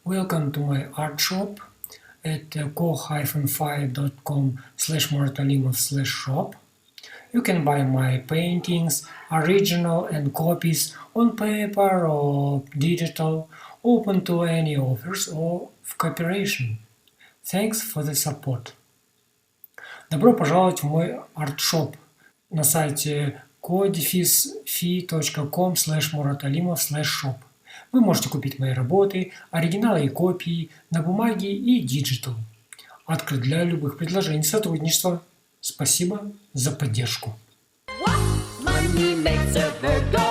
Welcome to my art shop at ko-fi.com/muratalimov/shop. You can buy my paintings, original and copies, on paper or digital, open to any offers or в cooperation. Thanks for the support. Добро пожаловать в мой арт-шоп на сайте ko-fi.com/muratalimov/shop. Вы можете купить мои работы, оригиналы и копии на бумаге и диджитал. Открыт для любых предложений сотрудничества. Спасибо за поддержку. Money makes the world go